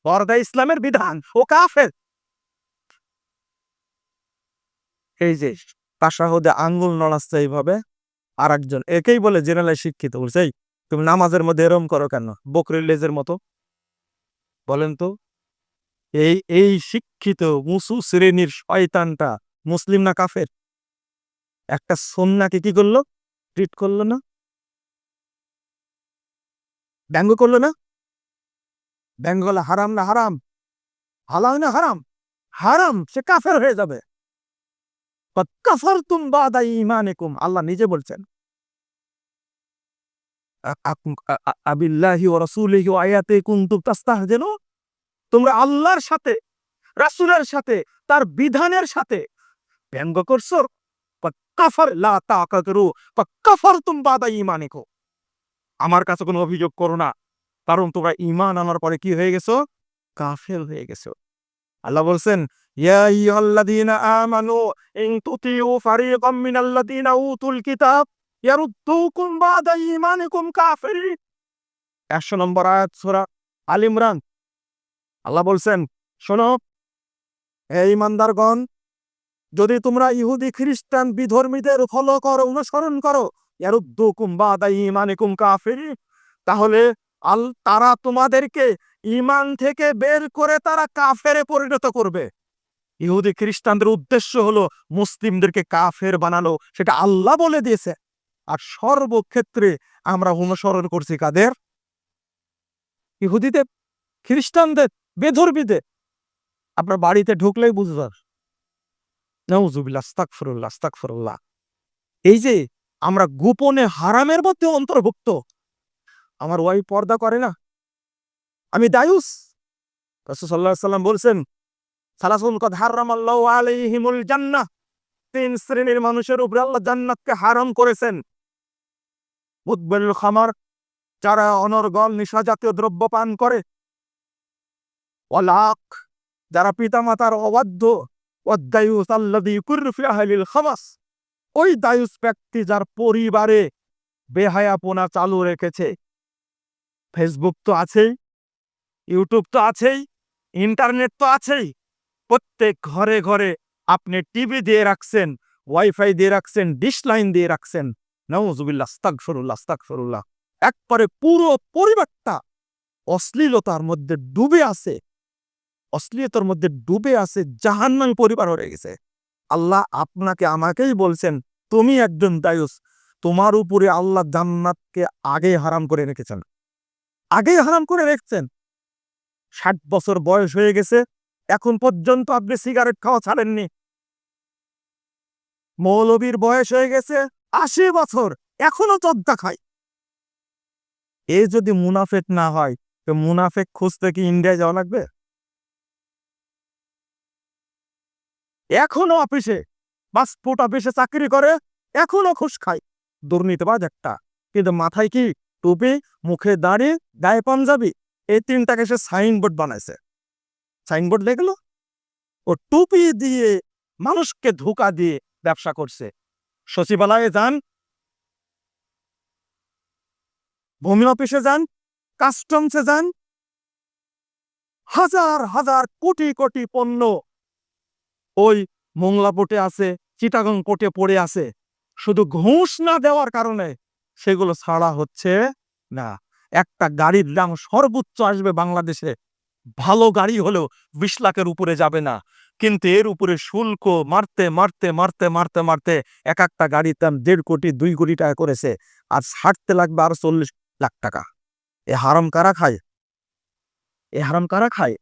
Speaker 1: পর্দা ইসলামের বিধান, ও কাফের। এই যে তাশাহুদে আঙ্গুল নড়াচ্ছে এইভাবে, আর একজন একেই বলে জেনারেল শিক্ষিত, বলছে এই তুমি নামাজের মধ্যে এরম করো কেন বকরির লেজের মতো? বলেন তো, এই এই শিক্ষিত উঁচু শ্রেণীর শয়তানটা মুসলিম না কাফের? একটা সুন্নাহকে কি করলো? ট্রিট করলো না, ব্যঙ্গ করলো না? ব্যঙ্গ করলে হারাম না হারাম? হালাল না হারাম? হারাম, সে কাফের হয়ে যাবে। কাফারতুম বাদা ঈমানিকুম, আল্লাহ নিজে বলছেন। আবিল্লাহি ওয়া রাসূলিহি ওয়া আয়াতিহি কুনতুম তাস্তাহজিনুন, তোমরা আল্লাহর সাথে, রাসূলের সাথে, তার বিধানের সাথে ব্যঙ্গ করছো। কাফার লা তাকারু, কাফারতুম বাদা ঈমানিকুম, আমার কাছে কোনো অভিযোগ করো না, কারণ তোমরা ঈমান আনার পরে কি হয়ে গেছো? কাফের হয়ে গেছো। আল্লাহ বলছেন ইয়া আইয়ুহাল্লাযীনা আমানু ইন তুতিউ ফারীকাম মিনাল্লাযীনা উতুল কিতাব ইয়ারুদ্দুকুম বাদা ঈমানিকুম কাফিরিন। ১০০ নম্বর আয়াত সূরা আল ইমরান। আল্লাহ বলছেন, শোনো হে ঈমানদারগণ, যদি তোমরা ইহুদি খ্রিস্টান বিধর্মীদের ফলো করো, অনুসরণ করো, ইয়ারুদ্দুকুম বাদা ঈমানিকুম কাফিরিন, তাহলে তারা তোমাদেরকে ঈমান থেকে বের করে তারা কাফেরে পরিণত করবে। ইহুদি খ্রিস্টানদের উদ্দেশ্য হলো মুসলিমদেরকে কাফের বানানো, সেটা আল্লাহ বলে দিয়েছে। আর সর্বক্ষেত্রে আমরা অনুসরণ করছি কাদের? ইহুদিদের, খ্রিস্টানদের, বেধর্মীদের। আপনার বাড়িতে ঢুকলেই বুঝবার, নাউজুবিল্লাহ, আস্তাগফিরুল্লাহ, আস্তাগফিরুল্লাহ। এই যে আমরা গোপনে হারামের মধ্যে অন্তর্ভুক্ত। আমার ওয়াইফ পর্দা করে না, আমি দায়ুস। রাসূল সাল্লাল্লাহু আলাইহি ওয়াসাল্লাম বলছেন, সালাসুন কদ হারামাল্লাহু আলাইহিমুল জান্নাহ, ৩ শ্রেণীর মানুষের উপরে আল্লাহ জান্নাতকে হারাম করেছেন। মুদবিরুল খামার, যারা অনর্গল নেশা জাতীয় দ্রব্য পান করে। ওয়ালাক, যারা পিতামাতার অবাধ্য। ওয়াদ-দায়ুস আল্লাযী ইকুররু ফি আহলিল খামাস, ওই দায়ুস ব্যক্তি যার পরিবারে বেহায়াপনা চালু রেখেছে। ফেসবুক তো আছেই, ইউটিউব তো আছেই, ইন্টারনেট তো আছেই। প্রত্যেক ঘরে ঘরে আপনি টিভি দিয়ে রাখছেন, ওয়াইফাই দিয়ে রাখছেন, ডিশ লাইন দিয়ে রাখছেন। নাউজুবিল্লাহ, আস্তাগফিরুল্লাহ, আস্তাগফিরুল্লাহ। একবারে পুরো পরিবারটা অশ্লীলতার মধ্যে ডুবে আছে, অশ্লীলতার মধ্যে ডুবে আছে, জাহান্নামী পরিবার হয়ে গেছে। আল্লাহ আপনাকে আমাকেই বলছেন তুমি একজন দায়ুস, তোমার উপরে আল্লাহ জান্নাতকে আগেই হারাম করে রেখেছেন, আগেই হারাম করে রেখেছেন। ৬০ বছর বয়স হয়ে গেছে, এখন পর্যন্ত আপনি সিগারেট খাওয়া ছাড়েননি। মৌলবীর বয়স হয়ে গেছে ৮০ বছর, এখনো জর্দা খায়। এ যদি মুনাফেক না হয়, তো মুনাফেক খুঁজতে কি ইন্ডিয়ায় যাওয়া লাগবে? এখনো অফিসে পাসপোর্ট অফিসে চাকরি করে, এখনো ঘুষ খায়, দুর্নীতিবাজ একটা। কিন্তু মাথায় কি টুপি, মুখে দাড়ি, গায়ে পাঞ্জাবি, এই তিনটাকে সে সাইনবোর্ড বানাইছে। সাইনবোর্ড দেখলো, ও টুপি দিয়ে মানুষকে ধোঁকা দিয়ে ব্যবসা করছে। সচিবালয়ে যান, ভূমি অফিসে যান, কাস্টমসে যান, হাজার হাজার কোটি কোটি পণ্য ওই মোংলা পোর্টে আছে, চিটাগং পোর্টে পড়ে আছে। শুধু ঘুষ না দেওয়ার কারণে সেগুলো ছাড়া হচ্ছে না। একটা গাড়ির দাম সর্বোচ্চ আসবে বাংলাদেশে, ভালো গাড়ি হলেও 20 লাখের উপরে যাবে না। কিন্তু এর উপরে শুল্ক মারতে মারতে মারতে মারতে মারতে এক একটা গাড়ির দাম 1.5 কোটি 2 কোটি টাকা করেছে। আর ছাড়তে লাগবে আরো 40 লাখ টাকা। এ হারাম কারা খায়? এ হারাম কারা খায়?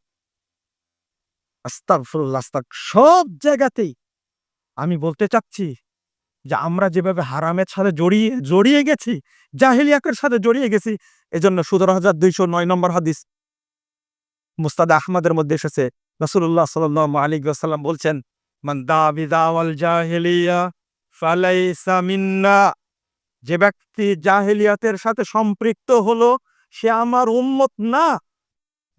Speaker 1: আস্তাগফিরুল্লাহ, সব জায়গাতেই আমি বলতে চাচ্ছি যে আমরা যেভাবে হারামের সাথে জড়িয়ে গেছি, জাহেলিয়াতের সাথে জড়িয়ে গেছি। এজন্য 17,209 নম্বর হাদিস মুস্তাদ আহমদের মধ্যে এসেছে, রাসূলুল্লাহ সাল্লাল্লাহু আলাইহি ওয়াসাল্লাম বলছেন, মান দা বিদাওয়াল জাহেলিয়া ফালাইসা মিন্না। যে ব্যক্তি জাহেলিয়াতের সাথে সম্পৃক্ত হলো সে আমার উম্মত না।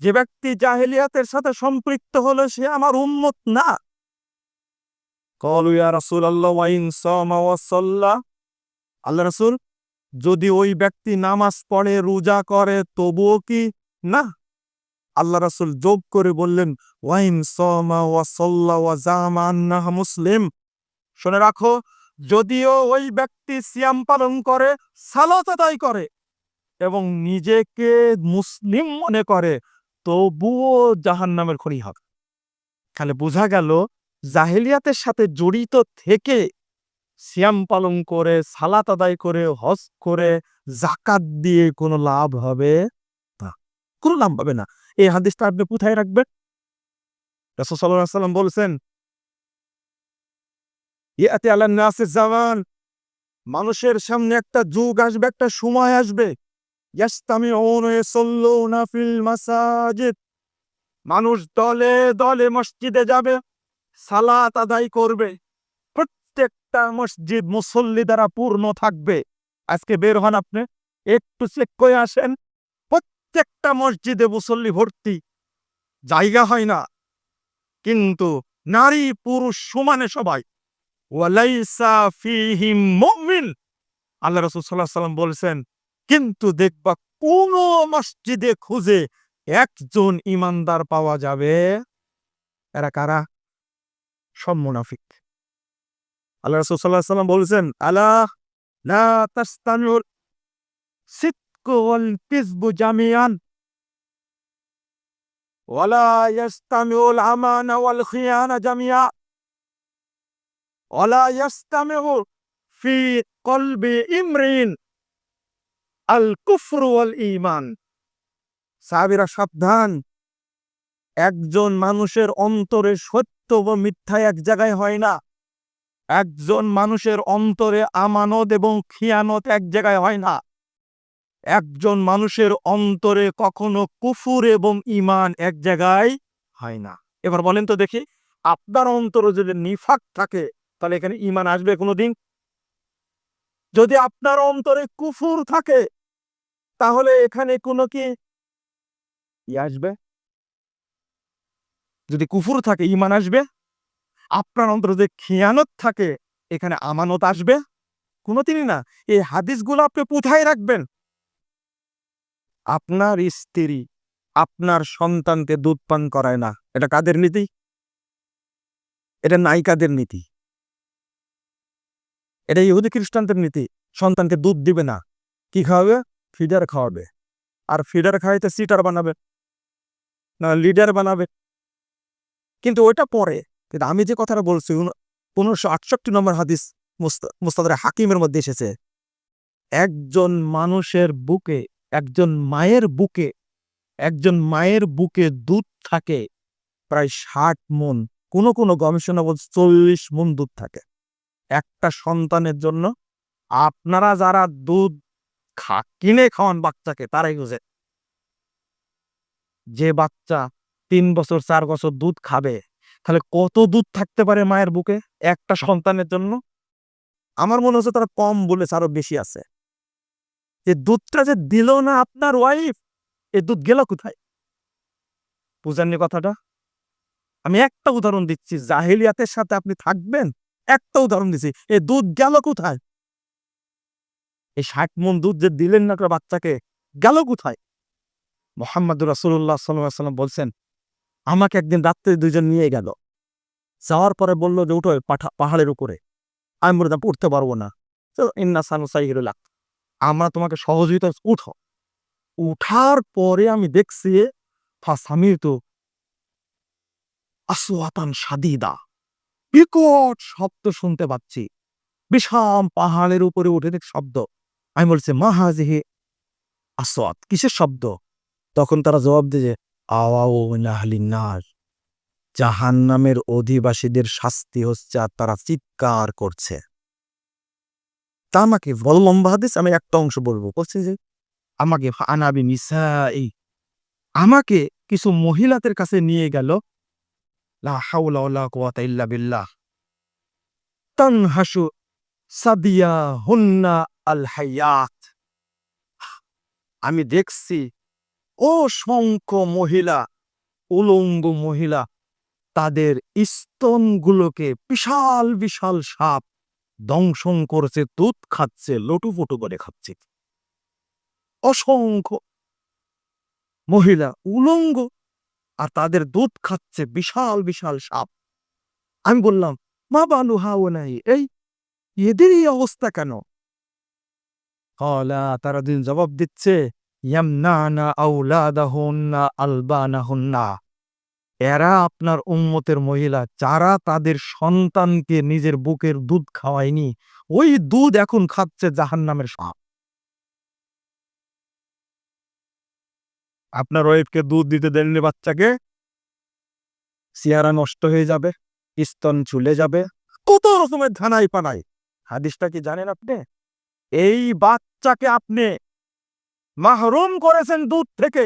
Speaker 1: যে ব্যক্তি জাহেলিয়াতের সাথে সম্পৃক্ত হলো সে আমার উম্মত না। ক্বালু ইয়া রাসূলুল্লাহ ওয়া ইন সামা ওয়া সাল্লা। আল্লাহ রাসূল, যদি ওই ব্যক্তি নামাজ পড়ে, রোজা করে, তবুও কি না? আল্লাহ রাসূল যোগ করে বললেন, ওয়া ইন সামা ওয়া সাল্লা ওয়া জামা আন্নাহু মুসলিম। শুনে রাখো, যদিও ওই ব্যক্তি সিয়াম পালন করে, সালাত আদায় করে এবং নিজেকে মুসলিম মনে করে, তবুও জাহান্নামের খনি হবে। তাহলে বোঝা গেল জাহেলিয়াতের সাথে জড়িত থেকে সিয়াম পালন করে, সালাত আদায় করে, হজ করে, যাকাত দিয়ে কোনো লাভ হবে না, কোনো লাভ হবে না। এই হাদিসটা আপনি কোথায় রাখবেন? রাসূল সাল্লাল্লাহু আলাইহি ওয়াসাল্লাম বলেছেন, ইয়াতি আলান নাসিস জামান, মানুষের সামনে একটা যুগ আসবে, একটা সময় আসবে, ইয়াসতামিউনা ইয়াসাল্লুনা ফিল মাসাজিদ। মানুষ দলে দলে মসজিদে যাবে, সালাত আদায় করবে, প্রত্যেকটা মসজিদ মুসল্লি দ্বারা পূর্ণ থাকবে। আজকে বের হন আপনি, একটু চেক করে আসেন, প্রত্যেকটা মসজিদে মুসল্লি ভর্তি, জায়গা হয় না। কিন্তু নারী পুরুষ সমানে সবাই। ওয়ালাইসা ফীহিম মুমিন। আল্লাহ রাসূল সাল্লাল্লাহু আলাইহি ওয়াসাল্লাম বলেছেন, কিন্তু দেখবা কোন মসজিদে খুঁজে একজন ইমানদার পাওয়া যাবে। এরা কারা? সব মুনাফিক। আল্লাহ রাসূল সাল্লাল্লাহু আলাইহি ওয়াসাল্লাম বলেছেন, আলা লা তাস্তামিউল সিদকু ওয়াল কিযবু জামিআন ওয়ালা ইয়াস্তামিউল আমানা ওয়াল খিয়ানা জামিআ ওয়ালা ইয়াস্তামিউ ফি কলবি ইমরিন আল কুফর ওয়াল ঈমান। সাহাবীরা সাবধান, একজন মানুষের অন্তরে সত্য ও মিথ্যা এক জায়গায় হয় না। একজন মানুষের অন্তরে আমানত এবং খিয়ানত এক জায়গায় হয় না। একজন মানুষের অন্তরে কখনো কুফর এবং ঈমান এক জায়গায় হয় না। এবার বলেন তো দেখি, আপনার অন্তরে যদি নিফাক থাকে তাহলে এখানে ঈমান আসবে কোনোদিন? যদি আপনার অন্তরে কুফর থাকে তাহলে এখানে কোনো কি আসবে? যদি কুফর থাকে ঈমান আসবে? আপনার অন্তরে যদি খিয়ানত থাকে এখানে আমানত আসবে? কোনোদিনই না। এই হাদিসগুলো আপনি কোথায় রাখবেন? আপনার স্ত্রী আপনার সন্তানকে দুধ পান করায় না, এটা কাদের নীতি? এটা নায়িকাদের নীতি, এটা ইহুদি খ্রিস্টানদের নীতি। সন্তানকে দুধ দিবে না, কি খাওয়াবে? ফিডার খাওয়াবে। আর ফিডার খাওয়াইতে সিটার বানাবে না লিডার বানাবে। কিন্তু ওইটা পরে। কিন্তু আমি যে কথাটা বলছি 1568 নম্বর হাদিস মুস্তাদরে হাকিমের মধ্যে এসেছে, একজন মানুষের বুকে, একজন মায়ের বুকে দুধ থাকে প্রায় 60 মণ। কোন গবেষণা বলছে 40 মণ দুধ থাকে একটা সন্তানের জন্য। আপনারা যারা দুধ কিনে খাওয়ান বাচ্চাকে তারাই বুঝে, যে বাচ্চা 3 বছর 4 বছর দুধ খাবে তাহলে কত দুধ থাকতে পারে মায়ের বুকে একটা সন্তানের জন্য? আমার মনে হচ্ছে তারা কম বলেছে, আরো বেশি আছে। যে দুধটা যে দিল না আপনার ওয়াইফ, এই দুধ গেল কোথায়? বুঝেননি কথাটা? আমি একটা উদাহরণ দিচ্ছি, জাহেলিয়াতের সাথে আপনি থাকবেন, একটা উদাহরণ দিচ্ছি, এই দুধ গেল কোথায়? এই ৬০ মণ দুধ যে দিলেন না একটা বাচ্চাকে, গেল কোথায়? মুহাম্মদুর রাসূলুল্লাহ সাল্লাল্লাহু আলাইহি ওয়াসাল্লাম বলছেন, আমাকে একদিন রাত্রে ২ জন নিয়ে গেল। যাওয়ার পরে বলল যে, "উঠো পাহাড়ের উপরে।" আমি বললাম, "উঠতে পারবো না।" তো ইন্না সানুসাইয়িরু লাক, আমরা তোমাকে সহযোগিতা, উঠো। উঠার পরে আমি দেখছি ফাসামিতু আসওয়াতান শাদীদা, বিকট শব্দ শুনতে পাচ্ছি। বিশাল পাহাড়ের উপরে উঠে দেখি শব্দ। আমি বলছি, মা হাযিহি আসওয়াত, কিসের শব্দ? তখন তারা জবাব দিয়েছে, আওয়াউ মিন আহলিন নার, জাহান্নামের অধিবাসীদের শাস্তি হচ্ছে আর তারা চিৎকার করছে। তা আমাকে বড় লম্বা হাদিস, আমি একটা অংশ বলবো। বলছে যে আমাকে আনাবি নিসাই, আমাকে কিছু মহিলাদের কাছে নিয়ে গেল, লা হাওলা ওয়ালা কুওয়াতা ইল্লা বিল্লাহ, তানহাসু সাদিয়াহুন্না আল হায়াত। আমি দেখছি অসংখ্য মহিলা, উলঙ্গ মহিলা, তাদের স্তনগুলোকে বিশাল বিশাল সাপ দংশন করছে, দুধ খাচ্ছে, লটুপুটু করে খাচ্ছে। অসংখ্য মহিলা উলঙ্গ আর তাদের দুধ খাচ্ছে বিশাল বিশাল সাপ। আমি বললাম, মা বালু হাওলাই, এদের এই অবস্থা কেন? ক্বালা, তারা দিন জবাব দিচ্ছে, ইয়ামনানা আওলাদাহুন্না আলবানাহুন্না, এরা আপনার উম্মতের মহিলা যারা তাদের সন্তানকে নিজের বুকের দুধ খাওয়ায়নি, ওই দুধ এখন খাচ্ছে জাহান্নামের সাপ। আপনার ওয়াইফকে দুধ দিতে দেননি বাচ্চাকে, চেহারা নষ্ট হয়ে যাবে, স্তন চুলে যাবে, কত রকমের ধানাই পানাই। হাদিসটা কি জানেন আপনি? এই বাচ্চাকে আপনি মাহরুম করেছেন দুধ থেকে।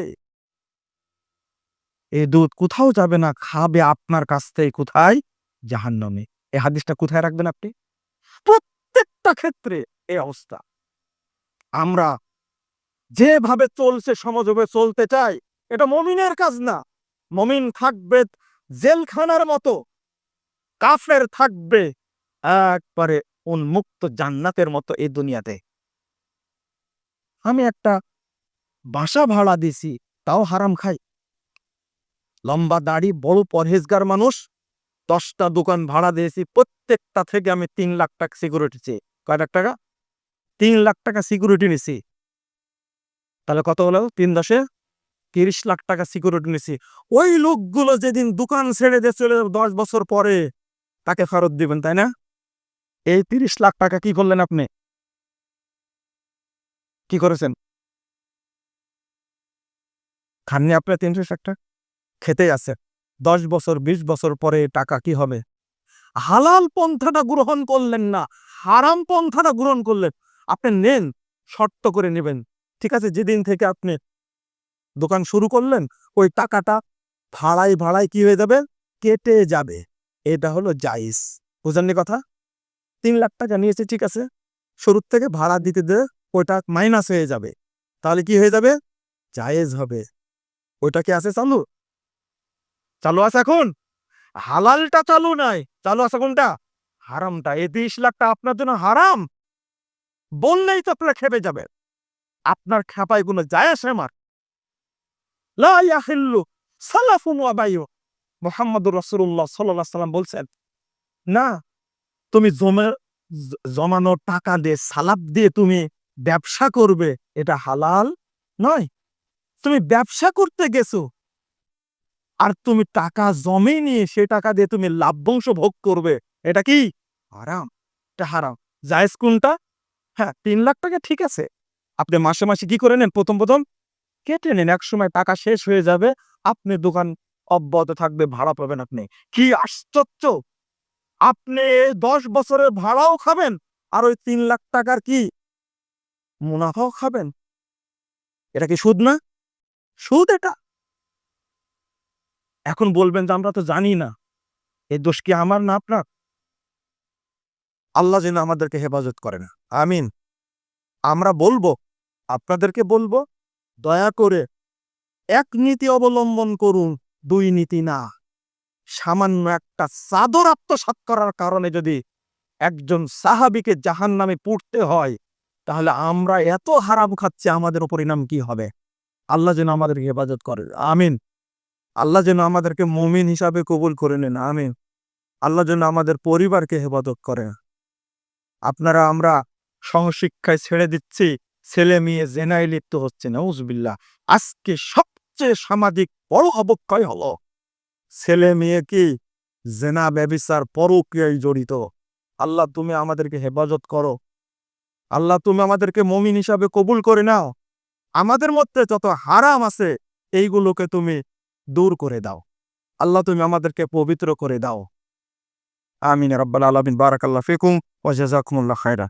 Speaker 1: এই দুধ কোথাও যাবে না, খাবে আপনার কাছ থেকে কোথায়? জাহান্নামে। এই হাদিসটা কোথায় রাখবেন আপনি? প্রত্যেকটা ক্ষেত্রে এই অবস্থা। আমরা যেভাবে চলছে সমাজে চলতে চাই, এটা মুমিনের কাজ না। মুমিন থাকবে জেলখানার মতো, কাফের থাকবে একবারে উন্মুক্ত জান্নাতের মতো এই দুনিয়াতে। আমি একটা বাসা ভাড়া দিছি, তাও হারাম খাই। লম্বা দাড়ি, বড় পরহেজগার মানুষ, ১০টা দোকান ভাড়া দিয়েছি, প্রত্যেকটা থেকে আমি ৩ লাখ টাকা সিকিউরিটি চেয়ে। কয় লাখ টাকা? ৩ লাখ টাকা সিকিউরিটি নিছি। তাহলে কত হলো? ৩ × ১০ = ৩০ লাখ টাকা সিকিউরিটি নিছি। ওই লোকগুলো যেদিন দোকান ছেড়ে দিয়ে চলে যাবে ১০ বছর পরে, তাকে ফেরত দিবেন, তাই না? এই ৩০ লাখ টাকা কি করলেন আপনি? কি করেছেন? খাননি আপনার ৩০০ টাকা? খেতেই আছে। ১০ বছর ২০ বছর পরে টাকা কি হবে? হালাল পন্থাটা গ্রহণ করলেন না, হারাম পন্থাটা গ্রহণ করলেন। আপনি নেন, শর্ত করে নেবেন। ঠিক আছে, যেদিন থেকে আপনি দোকান শুরু করলেন, ওই টাকাটা ভাড়ায় ভাড়ায় কি হয়ে যাবে? কেটে যাবে। এটা হলো জায়েজ। বুঝেননি কথা? ৩ লাখ টাকা নিয়েছে, ঠিক আছে, শুরুর থেকে ভাড়া দিতে ওইটা মাইনাস হয়ে যাবে। তাহলে কি হয়ে যাবে? জায়েজ হবে। ওইটা কি আছে চালু? চালু আছে এখন? হালালটা চালু নাই, চালু আছে কোনটা? হারামটা। এই ৩০ লাখ টাকা আপনার জন্য হারাম বললেই তো আপনারা খেপে যাবেন। আপনার খেপায় কোনো যায় আসে আমার? লা ইয়াহিল্লু সালাফুন ওয়া বাইউন, মুহাম্মদুর রাসূলুল্লাহ সাল্লাল্লাহু আলাইহি ওয়াসাল্লাম বলছেন, না, তুমি জমানো টাকা দিয়ে, সালাফ দিয়ে তুমি ব্যবসা করবে, এটা হালাল নয়। তুমি ব্যবসা করতে গেছো আর তুমি টাকা জমিয়ে সে টাকা দিয়ে তুমি লাভ্যাংশ ভোগ করবে, এটা কি? হারাম। এটা হারাম। জায়েজ কোনটা? হ্যাঁ, ৩ লাখ টাকা ঠিক আছে। আপনি মাসে মাসে কি করে নেন? প্রথম কেটে নেন। একসময় টাকা শেষ হয়ে যাবে, আপনি দোকান অব্যাহত থাকবে, ভাড়া পাবেন আপনি। কি আশ্চর্য! আপনি ১০ বছরের ভাড়াও খাবেন আর ওই ৩ লাখ টাকার কি মুনাফাও খাবেন। এটা কি সুদ না? সুদ এটা। এখন বলবেন যে আমরা তো জানি না। এই দোষ কি আমার না আপনার? আল্লাহ যেন আমাদেরকে হেফাজত করেন। আমিন। আমরা বলবো, আপনাদেরকে বলবো, দয়া করে এক নীতি অবলম্বন করুন, ২ নীতি না। সামান্য একটা চাদর আত্মসাৎ করার কারণে যদি একজন সাহাবীকে জাহান্নামে পুড়তে হয়, তাহলে আমরা এত হারাম খাচ্ছি, আমাদের পরিণাম কি হবে? আল্লাহ যেন আমাদেরকে হেফাজত করেন। আমিন। আল্লাহ যেন আমাদেরকে মুমিন হিসাবে কবুল করে নেন। আমিন। আল্লাহ যেন আমাদের পরিবারকে হেফাজত করেন। আমরা সহশিক্ষায় ছেড়ে দিচ্ছি, ছেলে-মেয়ে জেনায় লিপ্ত হচ্ছে। নাউজুবিল্লাহ। আজকে সবচেয়ে সামাজিক বড় অবক্ষয় হলো ছেলে-মেয়ে কি জেনা, ব্যভিচার, পরকীয়ায় জড়িত। আল্লাহ তুমি আমাদেরকে হেফাজত করো। আল্লাহ তুমি আমাদেরকে মুমিন হিসাবে কবুল করে নাও। আমাদের মধ্যে যত হারাম আছে এইগুলোকে তুমি দূর করে দাও। আল্লাহ তুমি আমাদেরকে পবিত্র করে দাও। আমিন রাব্বাল আলামিন। বারাকাল্লাহু ফিকুম ওয়া জাযাকুমুল্লাহু খাইরা।